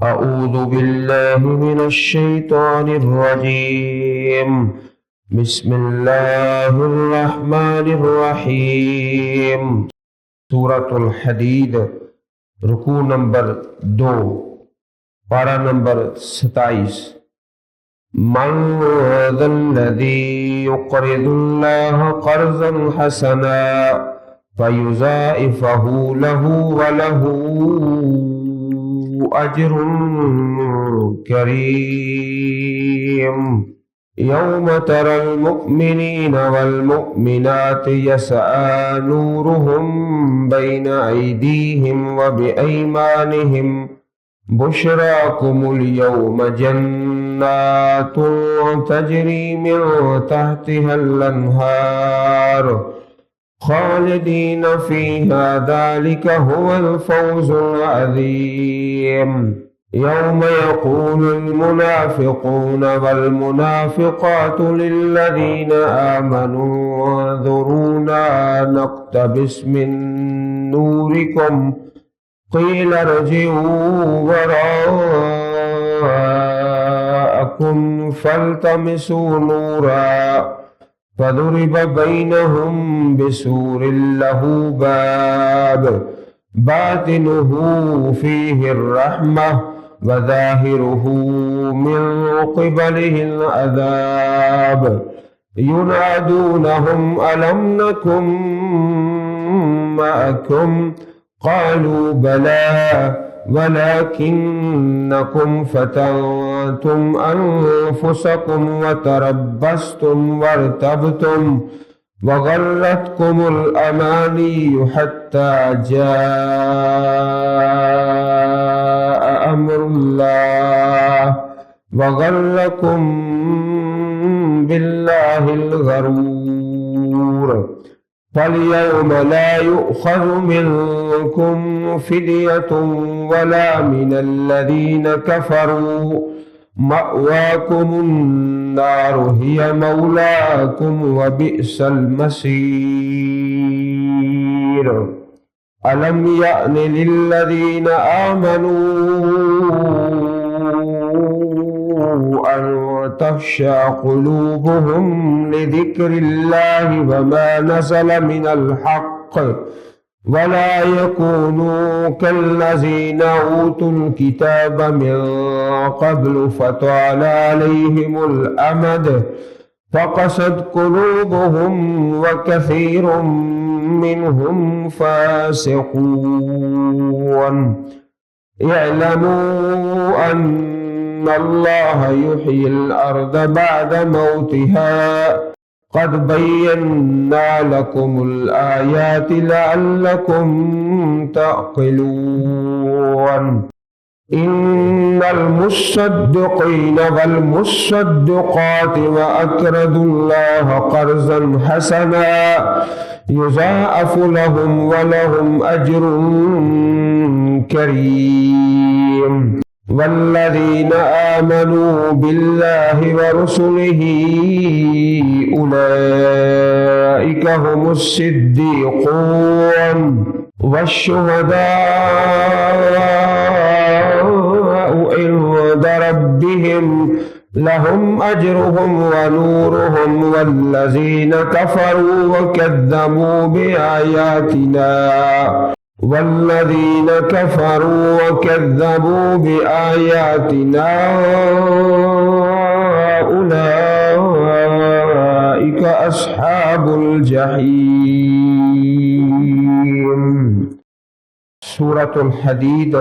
أعوذ بالله من الشيطان الرجيم. بسم اللہ الرحمن الرحیم. سورة الحدید، رکوع نمبر 2، پارہ نمبر 27. من ذا الذی يقرض اللہ قرضا حسنا فیضاعفہ لہ ولہ اجر کریم. یوم تری المؤمنین والمؤمنات یسعی نورهم بین ایدیہم وبایمانہم بشراکم اليوم جنات تجری من تحتها الانہار خالدین فیہا ذالک هو الفوز العظیم. یوم یقول المنافقون والمنافقات للذین آمنوا انظرونا نقتبس من نورکم قیل ارجعوا وراءکم فالتمسوا نورا فضرب بینہم بسور لہ باب باطنہ فیہ الرحمہ وظاہرہ من قبلہ العذاب. ینادونہم الم نکن معکم قالوا بلى ولكنكم فتنتم أنفسكم وتربصتم وارتبتم وغرتكم الأماني حتى جاء أمر الله وغركم بالله الغرور. فاليوم لا يؤخذ منكم فدية ولا من الذين كفروا مأواكم النار هي مولاكم وبئس المصير. ألم يأن للذين آمنوا أن تخشع قلوبهم لذكر الله وما نزل من الحق ولا يكونوا كالذين أوتوا الكتاب من قبل فطال عليهم الأمد فقست قلوبهم وكثير منهم فاسقون. اعلموا أن اللہ یحیی الارض بعد موتها قد بینا لکم الآیات لعلکم تعقلون. ان المصدقین والمصدقات واقرضوا اللہ قرضا حسنا یضاعف لهم ولهم اجر کریم. والذین آمنوا باللہ ورسلہ اولئک هم الصدیقون والشہداء عند ربهم لهم اجرهم ونورهم. والذین کفروا وکذبوا بآیاتنا والذین کفروا وکذبوا بآیاتنا اولئک اصحاب الجحیم. سورة الحدید،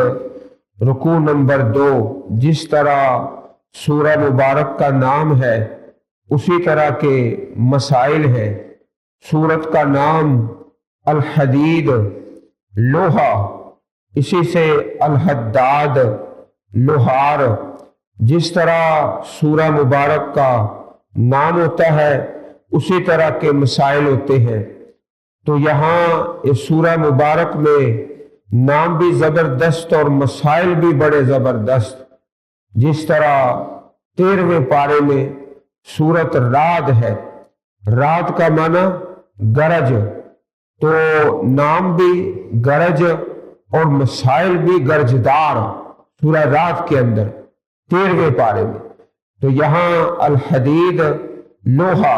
رکوع نمبر 2. جس طرح سورہ مبارک کا نام ہے اسی طرح کے مسائل ہیں. سورت کا نام الحدید لوہا، اسی سے الحداد لوہار. جس طرح سورہ مبارک کا نام ہوتا ہے اسی طرح کے مسائل ہوتے ہیں. تو یہاں اس سورہ مبارک میں نام بھی زبردست اور مسائل بھی بڑے زبردست. جس طرح 13ویں پارے میں سورت رعد ہے. رعد کا معنی گرج، تو نام بھی گرج اور مسائل بھی گرجدار. سورہ رات کے اندر 13ویں پارے میں۔ تو یہاں الحدید لوہا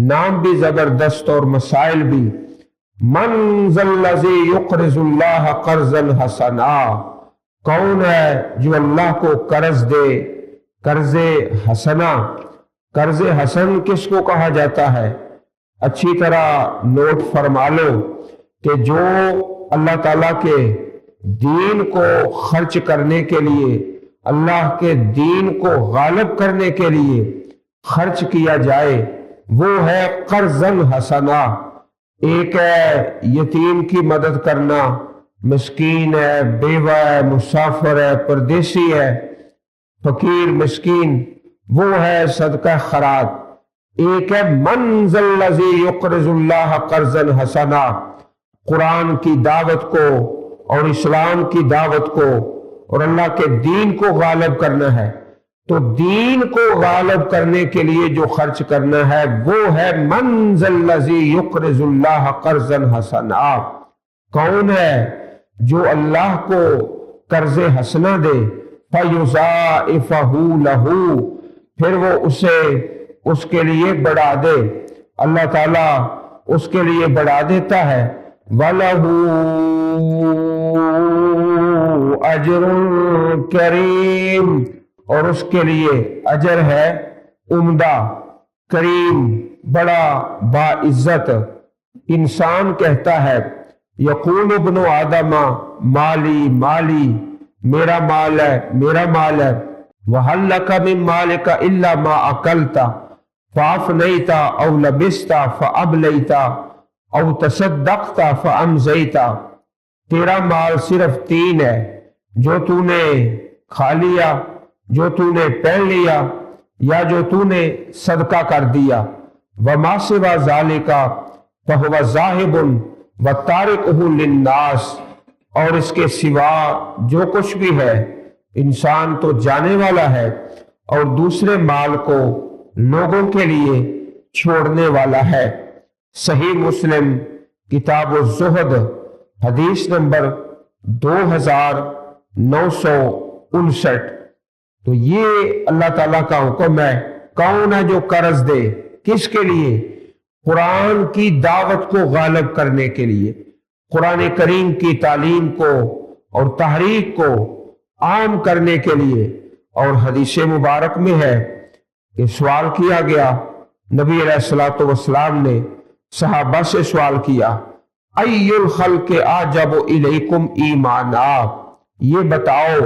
نام بھی زبردست اور مسائل بھی۔ من ذا الذی یقرض اللہ قرضا حسنا، کون ہے جو اللہ کو قرض دے قرض حسنا۔ قرض حسن کس کو کہا جاتا ہے؟ اچھی طرح نوٹ فرما لو کہ جو اللہ تعالیٰ کے دین کو خرچ کرنے کے لیے، اللہ کے دین کو غالب کرنے کے لیے خرچ کیا جائے وہ ہے قرضاً حسنا۔ ایک ہے یتیم کی مدد کرنا، مسکین ہے، بیوہ ہے، مسافر ہے، پردیسی ہے، فقیر مسکین، وہ ہے صدقہ خیرات۔ ایک ہے من ذا الذی یقرض اللہ قرضا حسنا، قرآن کی دعوت کو اور اسلام کی دعوت کو اور اللہ کے دین کو غالب کرنا ہے، تو دین کو غالب کرنے کے لیے جو خرچ کرنا ہے وہ ہے من ذا الذی یقرض اللہ قرضا حسنا۔ کون ہے جو اللہ کو قرض حسنا دے؟ فَيُضَاعِفَهُ لَهُ، پھر وہ اسے اس کے لیے بڑھا دے، اللہ تعالیٰ اس کے لیے بڑھا دیتا ہے۔ وَلَهُ أَجْرٌ كَرِيمٌ، اور اس کے لیے اجر ہے عمدہ، کریم، بڑا باعزت۔ انسان کہتا ہے یقول ابن آدم مالی مالی، میرا مال ہے میرا مال ہے، وَهَلْ لَكَ مِن مَالِكَ إِلَّا مَا أَكَلْتَ فَأَفْنَيْتَ أَوْ لَبِسْتَ فَأَبْلَيْتَ أَوْ تَصَدَّقْتَ فَأَمْزَيْتَ، تیرا مال صرف 3 ہے، جو تو نے کھا لیا، جو تو نے پہن لیا، یا جو تو نے صدقہ کر دیا۔ وَمَا سِوَى ذَلِكَ فَهُوَ ذَاهِبٌ وَتَارِكُهُ لِلنَّاسِ، اور اس کے سوا جو کچھ بھی ہے انسان تو جانے والا ہے اور دوسرے مال کو لوگوں کے لیے چھوڑنے والا ہے۔ صحیح مسلم کتاب الزہد حدیث نمبر 2959۔ تو یہ اللہ تعالیٰ کا حکم ہے۔ کون ہے جو قرض دے؟ کس کے لیے؟ قرآن کی دعوت کو غالب کرنے کے لیے، قرآن کریم کی تعلیم کو اور تحریک کو عام کرنے کے لیے۔ اور حدیث مبارک میں ہے کہ سوال کیا گیا، نبی علیہ الصلوۃ والسلام نے صحابہ سے سوال کیا، ای الخلق اعجب الیکم ایمانا، یہ بتاؤ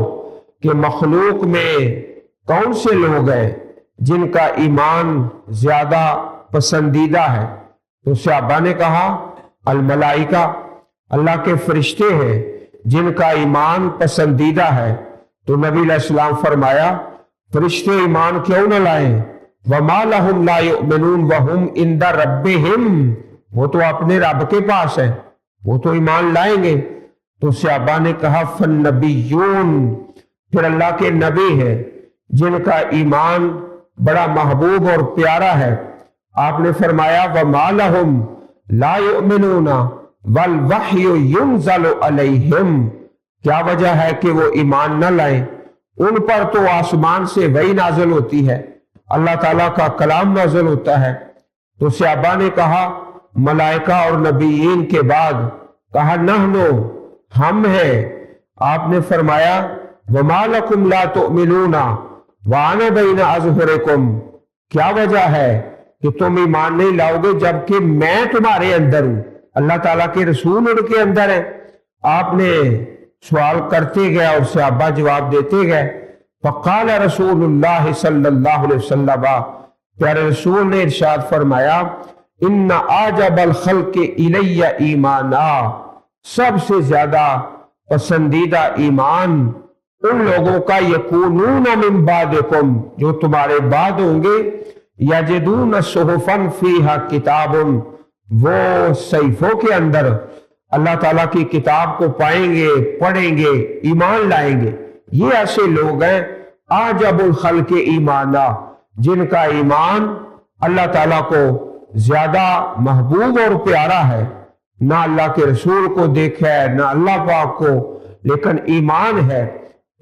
کہ مخلوق میں کون سے لوگ ہیں جن کا ایمان زیادہ پسندیدہ ہے؟ تو صحابہ نے کہا الملائکہ، اللہ کے فرشتے ہیں جن کا ایمان پسندیدہ ہے۔ تو نبی علیہ السلام فرمایا فرشتے ایمان کیوں نہ لائیں؟ وَمَا لَهُمْ لَا يُؤْمِنُونَ وَهُمْ عِنْدَ رَبِّهِمْ، وہ تو اپنے رب کے پاس ہے، وہ تو ایمان لائیں گے۔ تو صحابہ نے کہا فَالنَّبِيُّونَ، پھر اللہ کے نبی ہیں جن کا ایمان بڑا محبوب اور پیارا ہے۔ آپ نے فرمایا وَمَا لَهُمْ لَا يُؤْمِنُونَ وَالْوَحْيُ يُنزَلُ عَلَيْهِمْ، کیا وجہ ہے کہ وہ ایمان نہ لائیں؟ ان پر تو آسمان سے وحی نازل ہوتی ہے، اللہ تعالیٰ کا کلام نازل ہوتا ہے۔ تو صحابہ نے کہا ملائکہ اور نبیین کے بعد کہا نحنو، ہم ہیں۔ آپ نے فرمایا وَمَا لَكُمْ لَا تُؤْمِنُونَ وَأَنَا بَيْنَ أَظْهُرِكُمْ، کیا وجہ ہے کہ تم ایمان نہیں لاؤ گے جبکہ میں تمہارے اندر ہوں؟ اللہ تعالیٰ کے رسول ان کے اندر ہیں۔ آپ نے سوال کرتے گئے اور صحابہ جواب دیتے گئے۔ فقال رسول اللہ صلی اللہ علیہ وسلم، پیارے رسول نے ارشاد فرمایا ان اعجب الخلق الی ایمانا، سب سے زیادہ پسندیدہ ایمان ان لوگوں کا یکونون من بعدکم، جو تمہارے بعد ہوں گے، یجدون صحفا فیہا کتاب، وہ صحیفوں کے اندر اللہ تعالیٰ کی کتاب کو پائیں گے، پڑھیں گے، ایمان لائیں گے۔ یہ ایسے لوگ ہیں اعجب الخلق ایمانا، جن کا ایمان اللہ تعالیٰ کو زیادہ محبوب اور پیارا ہے، نہ اللہ کے رسول کو دیکھا ہے نہ اللہ پاک کو، لیکن ایمان ہے۔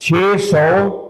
600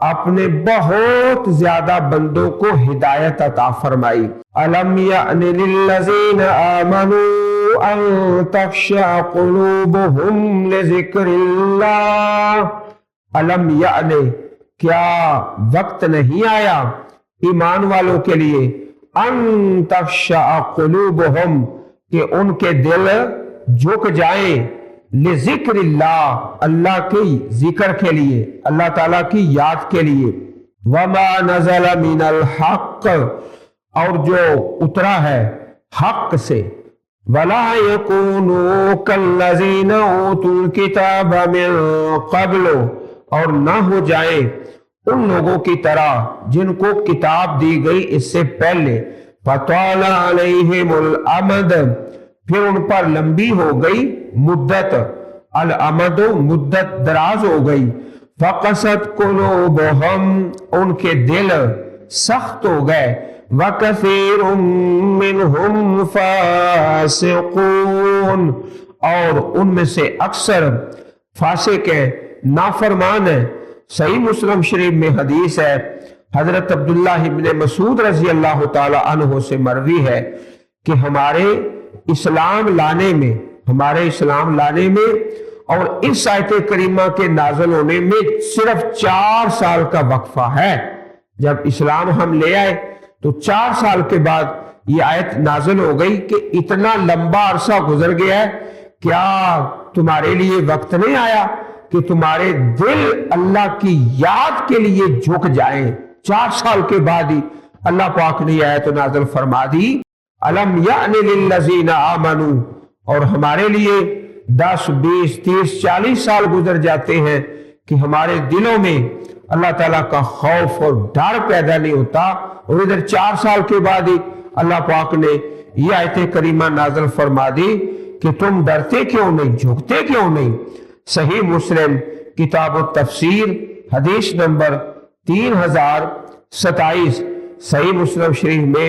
اپنے بہت زیادہ بندوں کو ہدایت عطا فرمائی۔ الم یأن للذین آمنوا ان تخشع قلوبہم لذکر اللہ، الم یأن کیا وقت نہیں آیا ایمان والوں کے لیے، ان تخشع قلوبہم کہ ان کے دل جھک جائیں، لذکر اللہ اللہ کی ذکر کے لیے، اللہ تعالیٰ کی یاد کے لیے، وما نزل من الحق اور جو اترا ہے حق سے، ولا یکونوا کالذین اوتوا الکتاب من قبل اور نہ ہو جائیں ان لوگوں کی طرح جن کو کتاب دی گئی اس سے پہلے، فطال علیہم الامد پھر ان پر لمبی ہو گئی مدت، الامد مدت دراز ہو گئی، فقست قلوبہم ان کے دل سخت ہو گئے، وکثیر منہم فاسقون اور ان میں سے اکثر فاسق ہیں، نافرمان ہیں۔ صحیح مسلم شریف میں حدیث ہے، حضرت عبداللہ ابن مسعود رضی اللہ تعالی عنہ سے مروی ہے کہ ہمارے اسلام لانے میں اور اس آیت کریمہ کے نازل ہونے میں صرف 4 سال کا وقفہ ہے۔ جب اسلام ہم لے آئے تو 4 سال کے بعد یہ آیت نازل ہو گئی کہ اتنا لمبا عرصہ گزر گیا ہے، کیا تمہارے لیے وقت نہیں آیا کہ تمہارے دل اللہ کی یاد کے لیے جھک جائیں؟ 4 سال کے بعد ہی اللہ پاک نے آیت نازل فرما دی، الم یأن للذین آمنوا، اور ہمارے لیے 10 20 30 40 سال گزر جاتے ہیں کہ ہمارے دلوں میں اللہ تعالیٰ کا خوف اور ڈر پیدا نہیں ہوتا، اور ادھر 4 سال کے بعد ہی اللہ پاک نے یہ آیت کریمہ نازل فرما دی کہ تم ڈرتے کیوں نہیں، جھکتے کیوں نہیں۔ صحیح مسلم کتاب التفسیر حدیث نمبر 3027 صحیح مسلم شریف میں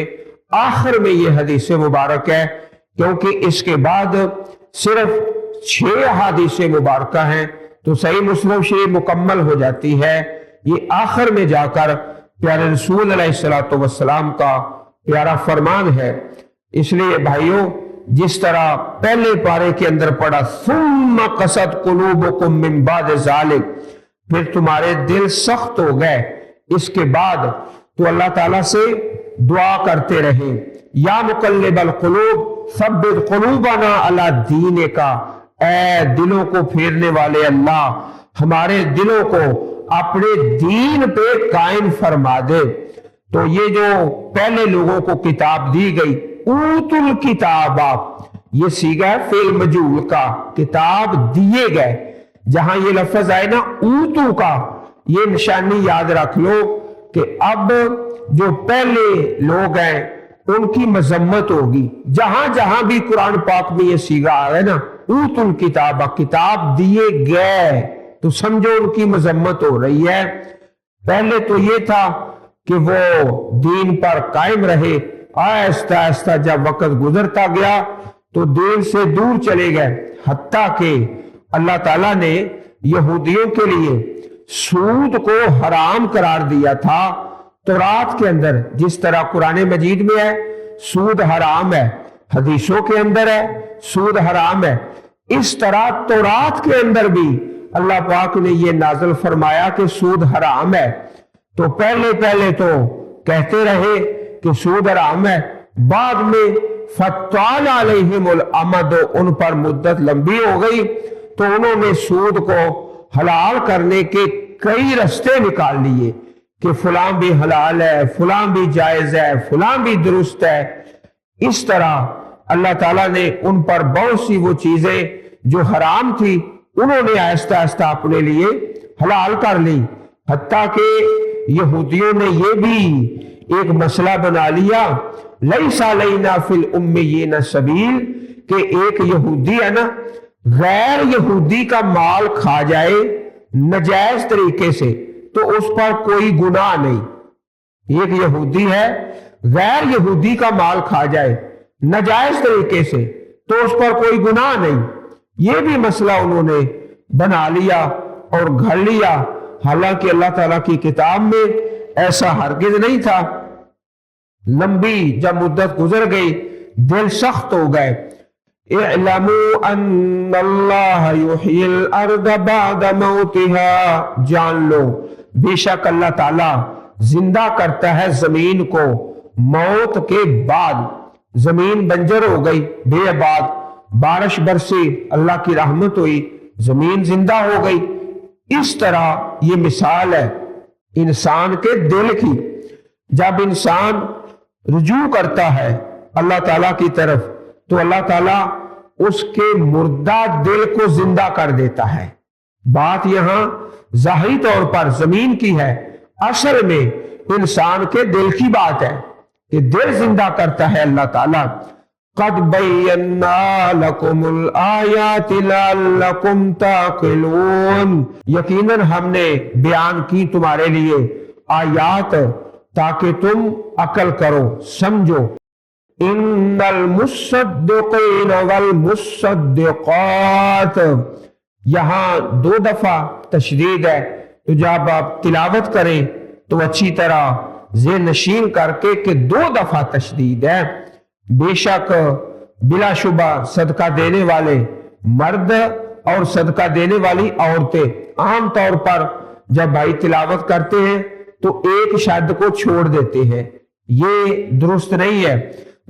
آخر میں یہ حدیث مبارک ہے، کیونکہ اس کے بعد صرف 6 حدیث مبارکہ ہیں تو صحیح مسلم شریف مکمل ہو جاتی ہے۔ یہ آخر میں جا کر پیارے رسول علیہ السلام کا پیارا فرمان ہے۔ اس لیے بھائیوں، جس طرح پہلے پارے کے اندر پڑھا ثم قست قلوبکم من بعد ذالک، پھر تمہارے دل سخت ہو گئے اس کے بعد، تو اللہ تعالیٰ سے دعا کرتے رہیں، یا مقلب القلوب ثبت قلوبنا علی دینک، اے دلوں کو پھیرنے والے اللہ ہمارے دلوں کو اپنے دین پہ قائم فرما دے۔ تو یہ جو پہلے لوگوں کو کتاب دی گئی، اوت الکتاب، یہ صیغہ ہے فعل مجہول کا، کتاب دیے گئے، جہاں یہ لفظ آئے نا اوتو کا، یہ نشانی یاد رکھ لو کہ اب جو پہلے لوگ ہیں ان کی مذمت ہوگی۔ جہاں جہاں بھی قرآن پاک میں یہ صیغہ آ رہا ہے نا اوت الکتاب، کتاب دیے گئے، تو سمجھو ان کی مذمت ہو رہی ہے۔ پہلے تو یہ تھا کہ وہ دین پر قائم رہے، آہستہ آہستہ جب وقت گزرتا گیا تو دین سے دور چلے گئے، حتیٰ کہ اللہ تعالیٰ نے یہودیوں کے لیے سود کو حرام قرار دیا تھا۔ تورات کے اندر جس طرح قرآن مجید میں ہے سود حرام ہے، حدیثوں کے اندر ہے سود حرام ہے، اس طرح تورات کے اندر بھی اللہ پاک نے یہ نازل فرمایا کہ سود حرام ہے۔ تو پہلے تو کہتے رہے کہ سود حرام ہے، بعد میں فطال علیہم الامد، ان پر مدت لمبی ہو گئی تو انہوں نے سود کو حلال کرنے کے کئی رستے نکال لیے کہ فلاں بھی حلال ہے، فلاں بھی جائز ہے، فلاں بھی درست ہے۔ اس طرح اللہ تعالیٰ نے ان پر بہت سی وہ چیزیں جو حرام تھی انہوں نے آہستہ آہستہ اپنے لیے حلال کر لی، حتیٰ کہ یہودیوں نے یہ بھی ایک مسئلہ بنا لیا، لیس علینا فی الامیین سبیل، کہ ایک یہودی ہے نا غیر یہودی کا مال کھا جائے نجائز طریقے سے تو اس پر کوئی گناہ نہیں۔ ایک یہودی ہے غیر یہودی کا مال کھا جائے نجائز طریقے سے تو اس پر کوئی گناہ نہیں، یہ بھی مسئلہ انہوں نے بنا لیا اور گھڑ لیا۔ حالانکہ اللہ تعالیٰ کی کتاب میں ایسا ہرگز نہیں تھا۔ لمبی جب مدت گزر گئی دل سخت ہو گئے۔ اعلموا ان اللہ یحیی الارض بعد موتها، جان لو بے شک اللہ تعالیٰ زندہ کرتا ہے زمین کو موت کے بعد۔ زمین بنجر ہو گئی، بے آباد، بارش برسی، اللہ کی رحمت ہوئی، زمین زندہ ہو گئی۔ اس طرح یہ مثال ہے انسان کے دل کی۔ جب انسان رجوع کرتا ہے اللہ تعالیٰ کی طرف تو اللہ تعالیٰ اس کے مردہ دل کو زندہ کر دیتا ہے۔ بات یہاں ظاہری طور پر زمین کی ہے، اصل میں انسان کے دل کی بات ہے کہ دل زندہ کرتا ہے اللہ تعالیٰ۔ قد بینا لکم الآیات لعلکم تعقلون، یقیناً ہم نے بیان کی تمہارے لیے آیات تاکہ تم عقل کرو، سمجھو۔ ان المصدقین والمصدقات، یہاں 2 دفعہ تشدید ہے، تو جب آپ تلاوت کریں تو اچھی طرح ذہن نشین کر کے کہ 2 دفعہ تشدید ہے۔ بے شک بلا شبہ صدقہ دینے والے مرد اور صدقہ دینے والی عورتیں عام طور پر جب بھائی تلاوت کرتے ہیں تو ایک شد کو چھوڑ دیتے ہیں، یہ درست نہیں ہے۔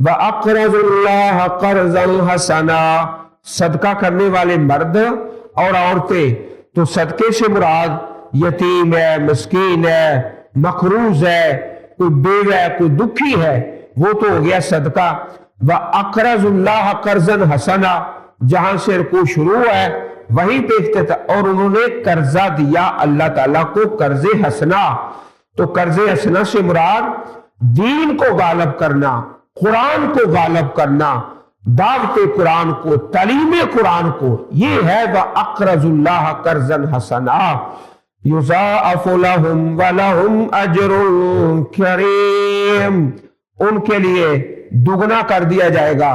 وَأَقْرَضُوا اللَّهَ قَرْضًا حَسَنًا، صدقہ کرنے والے مرد اور عورتیں، تو صدقے سے مراد یتیم ہے، مسکین ہے، مقروض ہے، کوئی بیوہ ہے، کوئی دکھی ہے، وہ تو ہو گیا صدقہ۔ وَأَقْرَضُوا اللَّهَ قَرْضًا حَسَنًا، جہاں سے رکوع شروع ہے وہیں پہ اختتام، اور انہوں نے قرضہ دیا اللہ تعالیٰ کو قرض حسنہ۔ تو قرض حسنہ سے مراد دین کو غالب کرنا، قرآن کو غالب کرنا، دعوت قرآن کو، تعلیم قرآن کو، یہ ہے وَأَقْرَضُوا اللَّهَ قَرْضًا حَسَنًا يُضَاعَفُ لَهُمْ وَلَهُمْ أَجْرٌ كَرِيمٌ، ان کے لیے دگنا کر دیا جائے گا۔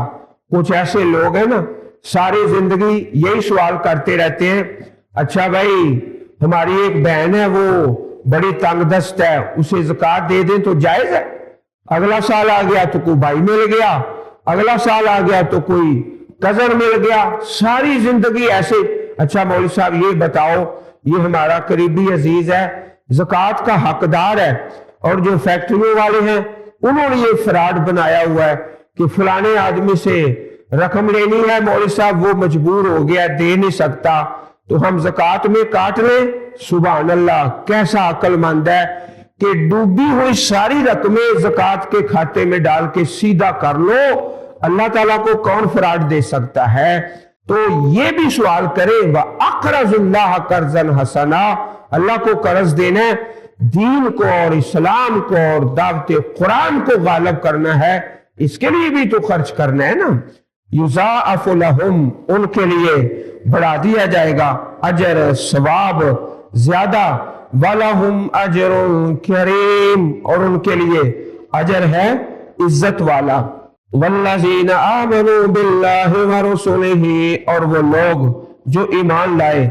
کچھ ایسے لوگ ہیں نا ساری زندگی یہی سوال کرتے رہتے ہیں، اچھا بھائی ہماری ایک بہن ہے وہ بڑی تنگ دست ہے، اسے زکوٰۃ دے دیں تو جائز ہے؟ اگلا سال آ گیا تو کوئی بھائی مل گیا، اگلا سال آ گیا تو کوئی کزن مل گیا، ساری زندگی ایسے۔ اچھا مولوی صاحب یہ بتاؤ، یہ ہمارا قریبی عزیز ہے، زکوٰۃ کا حقدار ہے، اور جو فیکٹریوں والے ہیں انہوں نے یہ فراڈ بنایا ہوا ہے کہ فلانے آدمی سے رقم لینی ہے، مولوی صاحب وہ مجبور ہو گیا، دے نہیں سکتا، تو ہم زکوٰۃ میں کاٹ لیں۔ سبحان اللہ، کیسا عقل مند ہے کہ ڈوبی ہوئی ساری رقمیں زکوٰۃ کے کھاتے میں ڈال کے سیدھا کر لو، اللہ تعالیٰ کو کون فراڈ دے سکتا ہے؟ تو یہ بھی سوال کرے وَأَقْرَضُوا اللَّهَ قَرْضًا حَسَنًا، اللہ کو قرض دینا ہے، دین کو اور اسلام کو اور دعوت قرآن کو غالب کرنا ہے، اس کے لیے بھی تو خرچ کرنا ہے نا۔ یضاعف لہم، ان کے لیے بڑھا دیا جائے گا اجر، ثواب زیادہ، وَلَهُمْ أَجْرٌ كَرِيمٌ، اور ان کے لیے اجر ہے عزت والا۔ وَالَّذِينَ آمَنُوا بِاللَّهِ وَرُسُلِهِ، اور وہ لوگ جو ایمان لائے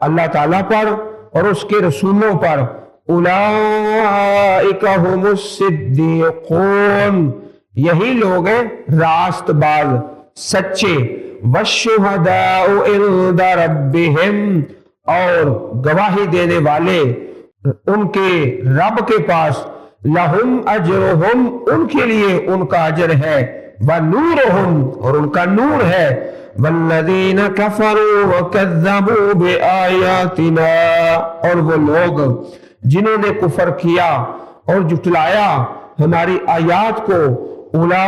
اللہ تعالیٰ پر اور اس کے رسولوں پر، اولئک هم الصدیقون، یہی لوگ ہیں راست باز، سچے، والشہداء عند ربہم، اور گواہی دینے والے ان کے رب کے پاس، لہم اجرہم، ان کے لیے ان کا اجر ہے، ونورہم، اور ان کا نور ہے، والذین کفروا وکذبوا بآیاتنا، اور وہ لوگ جنہوں نے کفر کیا اور جھٹلایا ہماری آیات کو، اولئک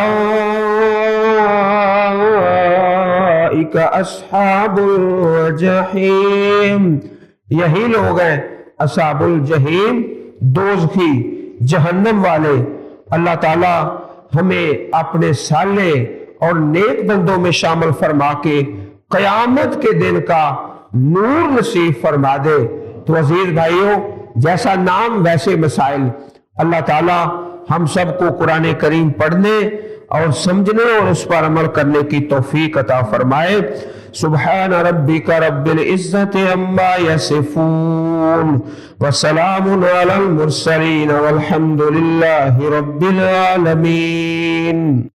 اصحاب الجحیم، یہی لوگ ہیں اصحاب الجحیم، دوزخی، جہنم والے۔ اللہ تعالی ہمیں اپنے صالح اور نیک بندوں میں شامل فرما کے قیامت کے دن کا نور نصیب فرما دے۔ تو عزیز بھائیوں، جیسا نام ویسے مسائل، اللہ تعالی ہم سب کو قرآن کریم پڑھنے اور سمجھنے اور اس پر عمل کرنے کی توفیق عطا فرمائے۔ سبحان ربک رب العزت عما یصفون وسلام علی المرسلین والحمد للہ رب العالمین۔